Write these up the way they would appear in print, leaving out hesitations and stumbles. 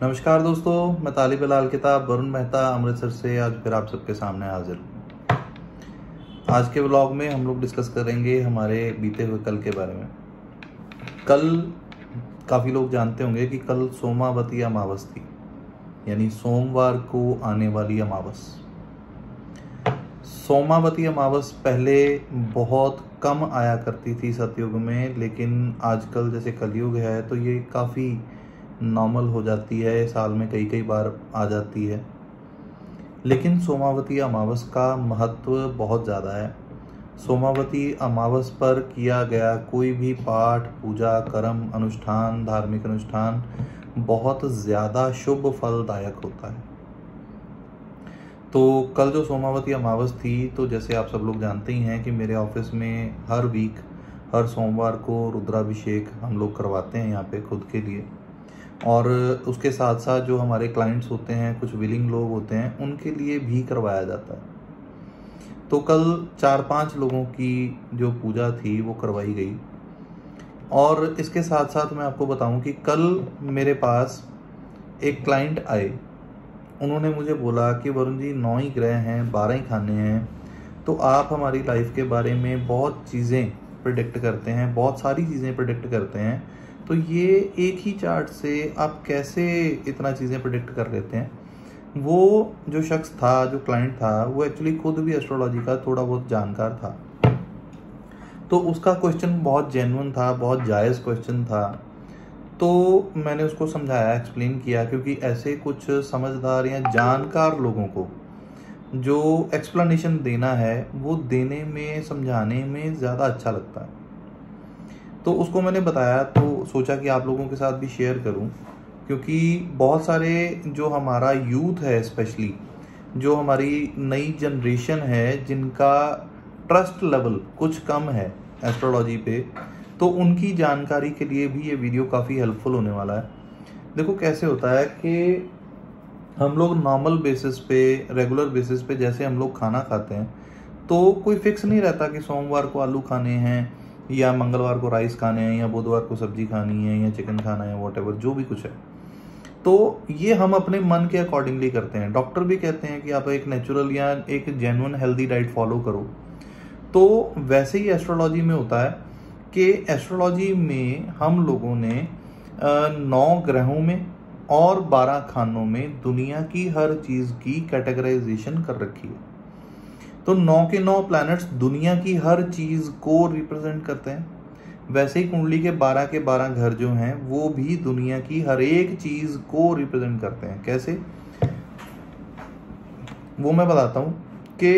नमस्कार दोस्तों, मैं तालिब लाल किताब वरुण मेहता अमृतसर से आज फिर आप सबके सामने हाजिर हूँ। आज के व्लॉग में हम लोग डिस्कस करेंगे हमारे बीते हुए कल के बारे में। कल काफ़ी लोग जानते होंगे कि कल सोमावती अमावस थी, यानी सोमवार को आने वाली अमावस। सोमावती अमावस पहले बहुत कम आया करती थी सतयुग में, लेकिन आजकल जैसे कलयुग है तो ये काफ़ी नॉर्मल हो जाती है, साल में कई कई बार आ जाती है। लेकिन सोमावती अमावस का महत्व बहुत ज़्यादा है। सोमावती अमावस पर किया गया कोई भी पाठ, पूजा, कर्म, अनुष्ठान, धार्मिक अनुष्ठान बहुत ज़्यादा शुभ फलदायक होता है। तो कल जो सोमावती अमावस थी, तो जैसे आप सब लोग जानते ही हैं कि मेरे ऑफिस में हर वीक हर सोमवार को रुद्राभिषेक हम लोग करवाते हैं यहाँ पे खुद के लिए, और उसके साथ साथ जो हमारे क्लाइंट्स होते हैं, कुछ विलिंग लोग होते हैं, उनके लिए भी करवाया जाता है। तो कल 4-5 लोगों की जो पूजा थी वो करवाई गई। और इसके साथ साथ मैं आपको बताऊं कि कल मेरे पास एक क्लाइंट आए। उन्होंने मुझे बोला कि वरुण जी 9 ही ग्रह हैं, 12 ही खाने हैं, तो आप हमारी लाइफ के बारे में बहुत चीज़ें प्रिडिक्ट करते हैं, बहुत सारी चीज़ें प्रिडिक्ट करते हैं, तो ये एक ही चार्ट से आप कैसे इतना चीज़ें प्रिडिक्ट कर लेते हैं। वो जो शख्स था, जो क्लाइंट था, वो एक्चुअली खुद भी एस्ट्रोलॉजी का थोड़ा बहुत जानकार था। तो उसका क्वेश्चन बहुत जेन्युइन था, बहुत जायज़ क्वेश्चन था। तो मैंने उसको समझाया, एक्सप्लेन किया, क्योंकि ऐसे कुछ समझदार या जानकार लोगों को जो एक्सप्लेनेशन देना है वो देने में, समझाने में ज़्यादा अच्छा लगता है। तो उसको मैंने बताया, तो सोचा कि आप लोगों के साथ भी शेयर करूं, क्योंकि बहुत सारे जो हमारा यूथ है, स्पेशली जो हमारी नई जनरेशन है, जिनका ट्रस्ट लेवल कुछ कम है एस्ट्रोलॉजी पे, तो उनकी जानकारी के लिए भी ये वीडियो काफ़ी हेल्पफुल होने वाला है। देखो कैसे होता है कि हम लोग नॉर्मल बेसिस पे, रेगुलर बेसिस पे जैसे हम लोग खाना खाते हैं, तो कोई फिक्स नहीं रहता कि सोमवार को आलू खाने हैं, या मंगलवार को राइस खाने हैं, या बुधवार को सब्जी खानी है, या चिकन खाना है, वॉटेवर जो भी कुछ है। तो ये हम अपने मन के अकॉर्डिंगली करते हैं। डॉक्टर भी कहते हैं कि आप एक नेचुरल या एक जेन्युइन हेल्दी डाइट फॉलो करो। तो वैसे ही एस्ट्रोलॉजी में होता है कि एस्ट्रोलॉजी में हम लोगों ने 9 ग्रहों में और 12 खानों में दुनिया की हर चीज़ की कैटेगराइजेशन कर रखी है। तो 9 के 9 प्लैनेट्स दुनिया की हर चीज़ को रिप्रेजेंट करते हैं। वैसे ही कुंडली के 12 घर जो हैं वो भी दुनिया की हर एक चीज़ को रिप्रेजेंट करते हैं। कैसे, वो मैं बताता हूँ कि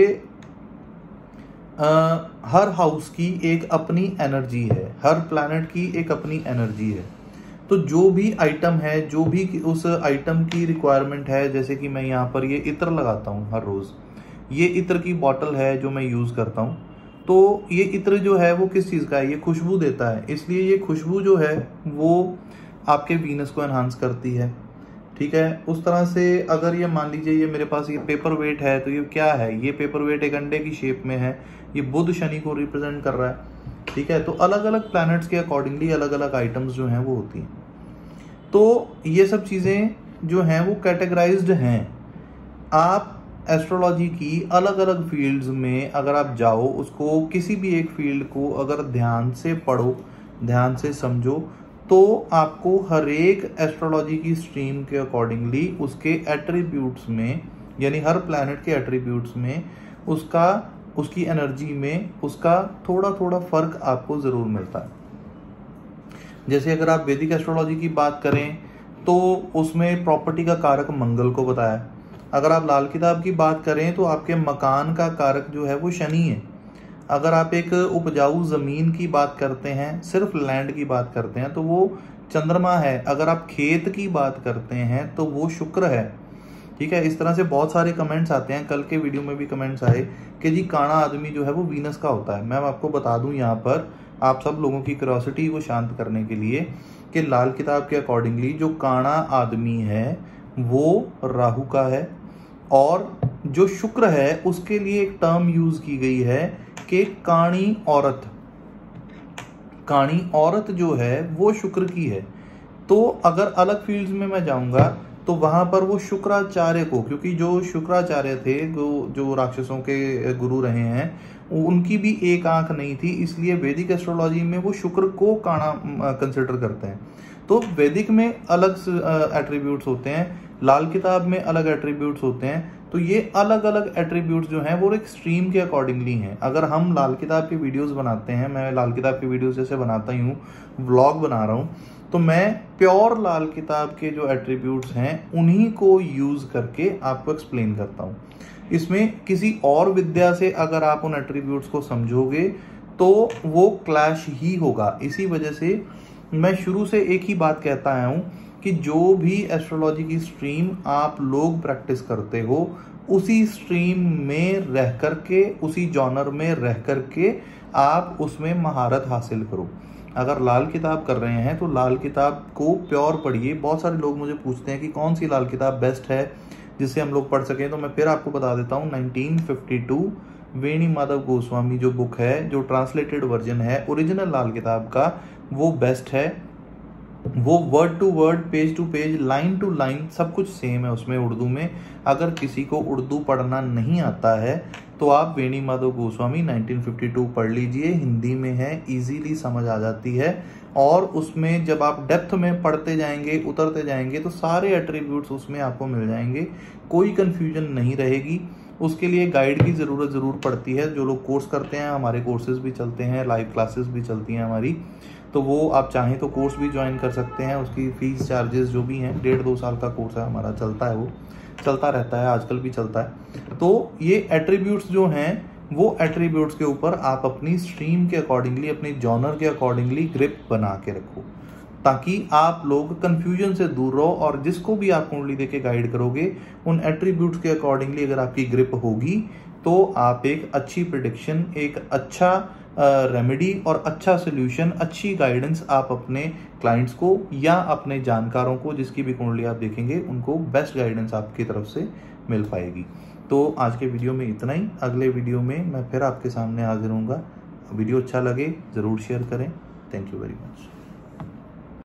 हर हाउस की एक अपनी एनर्जी है, हर प्लैनेट की एक अपनी एनर्जी है। तो जो भी आइटम है, जो भी उस आइटम की रिक्वायरमेंट है, जैसे कि मैं यहाँ पर ये इत्र लगाता हूँ हर रोज़, ये इत्र की बॉटल है जो मैं यूज़ करता हूँ। तो ये इत्र जो है वो किस चीज़ का है, ये खुशबू देता है, इसलिए ये खुशबू जो है वो आपके वीनस को एनहांस करती है। ठीक है, उस तरह से अगर ये मान लीजिए ये मेरे पास ये पेपर वेट है, तो ये क्या है, ये पेपर वेट एक अंडे की शेप में है, ये बुध शनि को रिप्रेजेंट कर रहा है। ठीक है, तो अलग अलग प्लैनेट्स के अकॉर्डिंगली अलग अलग आइटम्स जो हैं वो होती हैं। तो ये सब चीज़ें जो हैं वो कैटेगराइज्ड हैं। आप एस्ट्रोलॉजी की अलग अलग फील्ड्स में अगर आप जाओ, उसको किसी भी एक फील्ड को अगर ध्यान से पढ़ो, ध्यान से समझो, तो आपको हर एक एस्ट्रोलॉजी की स्ट्रीम के अकॉर्डिंगली उसके एट्रीब्यूट्स में, यानी हर प्लैनेट के एट्रीब्यूट्स में उसकी एनर्जी में उसका थोड़ा थोड़ा फर्क आपको ज़रूर मिलता है। जैसे अगर आप वैदिक एस्ट्रोलॉजी की बात करें तो उसमें प्रॉपर्टी का कारक मंगल को बताया। अगर आप लाल किताब की बात करें तो आपके मकान का कारक जो है वो शनि है। अगर आप एक उपजाऊ ज़मीन की बात करते हैं, सिर्फ लैंड की बात करते हैं, तो वो चंद्रमा है। अगर आप खेत की बात करते हैं तो वो शुक्र है। ठीक है, इस तरह से बहुत सारे कमेंट्स आते हैं। कल के वीडियो में भी कमेंट्स आए कि जी काणा आदमी जो है वो वीनस का होता है। मैं आपको बता दूं यहाँ पर आप सब लोगों की क्यूरियोसिटी को शांत करने के लिए कि लाल किताब के अकॉर्डिंगली जो काणा आदमी है वो राहु का है, और जो शुक्र है उसके लिए एक टर्म यूज की गई है कि काणी औरत। काणी औरत जो है वो शुक्र की है। तो अगर अलग फील्ड्स में मैं जाऊंगा तो वहां पर वो शुक्राचार्य को, क्योंकि जो शुक्राचार्य थे जो राक्षसों के गुरु रहे हैं, उनकी भी एक आंख नहीं थी, इसलिए वैदिक एस्ट्रोलॉजी में वो शुक्र को काणा कंसिडर करते हैं। तो वैदिक में अलग एट्रीब्यूट्स होते हैं, लाल किताब में अलग एट्रीब्यूट्स होते हैं। तो ये अलग अलग एट्रीब्यूट्स जो हैं वो एक स्ट्रीम के अकॉर्डिंगली हैं। अगर हम लाल किताब की वीडियोस बनाते हैं, मैं लाल किताब की वीडियोस जैसे बनाता ही हूँ, व्लॉग बना रहा हूँ, तो मैं प्योर लाल किताब के जो एट्रीब्यूट्स हैं उन्हीं को यूज करके आपको एक्सप्लेन करता हूँ। इसमें किसी और विद्या से अगर आप उन एट्रीब्यूट्स को समझोगे तो वो क्लैश ही होगा। इसी वजह से मैं शुरू से एक ही बात कहता आया हूँ कि जो भी एस्ट्रोलॉजी की स्ट्रीम आप लोग प्रैक्टिस करते हो, उसी स्ट्रीम में रह करके, उसी जॉनर में रह करके आप उसमें महारत हासिल करो। अगर लाल किताब कर रहे हैं तो लाल किताब को प्योर पढ़िए। बहुत सारे लोग मुझे पूछते हैं कि कौन सी लाल किताब बेस्ट है जिससे हम लोग पढ़ सकें, तो मैं फिर आपको बता देता हूँ 1952 वेणी माधव गोस्वामी जो बुक है, जो ट्रांसलेटेड वर्जन है ओरिजिनल लाल किताब का, वो बेस्ट है। वो word to word, page to page, line to line सब कुछ सेम है उसमें उर्दू में। अगर किसी को उर्दू पढ़ना नहीं आता है तो आप वेणी माधव गोस्वामी 1952 पढ़ लीजिए, हिंदी में है, इजीली समझ आ जाती है। और उसमें जब आप डेप्थ में पढ़ते जाएंगे, उतरते जाएंगे, तो सारे एट्रीब्यूट्स उसमें आपको मिल जाएंगे, कोई कंफ्यूजन नहीं रहेगी। उसके लिए गाइड की ज़रूरत ज़रूर पड़ती है। जो लोग कोर्स करते हैं, हमारे कोर्सेज भी चलते हैं, लाइव क्लासेस भी चलती हैं हमारी, तो वो आप चाहें तो कोर्स भी ज्वाइन कर सकते हैं। उसकी फीस चार्जेस जो भी हैं, 1.5-2 साल का कोर्स है हमारा, चलता है, वो चलता रहता है, आजकल भी चलता है। तो ये एट्रीब्यूट्स जो हैं, वो एट्रीब्यूट्स के ऊपर आप अपनी स्ट्रीम के अकॉर्डिंगली, अपनी जॉनर के अकॉर्डिंगली ग्रिप बना के रखो, ताकि आप लोग कंफ्यूजन से दूर रहो। और जिसको भी आप कुंडली देके गाइड करोगे, उन एट्रीब्यूट्स के अकॉर्डिंगली अगर आपकी ग्रिप होगी तो आप एक अच्छी प्रिडिक्शन, एक अच्छा रेमेडी और अच्छा सोल्यूशन, अच्छी गाइडेंस आप अपने क्लाइंट्स को या अपने जानकारों को, जिसकी भी कुंडली आप देखेंगे, उनको बेस्ट गाइडेंस आपकी तरफ से मिल पाएगी। तो आज के वीडियो में इतना ही। अगले वीडियो में मैं फिर आपके सामने हाजिर होऊंगा। वीडियो अच्छा लगे ज़रूर शेयर करें। Thank you very much.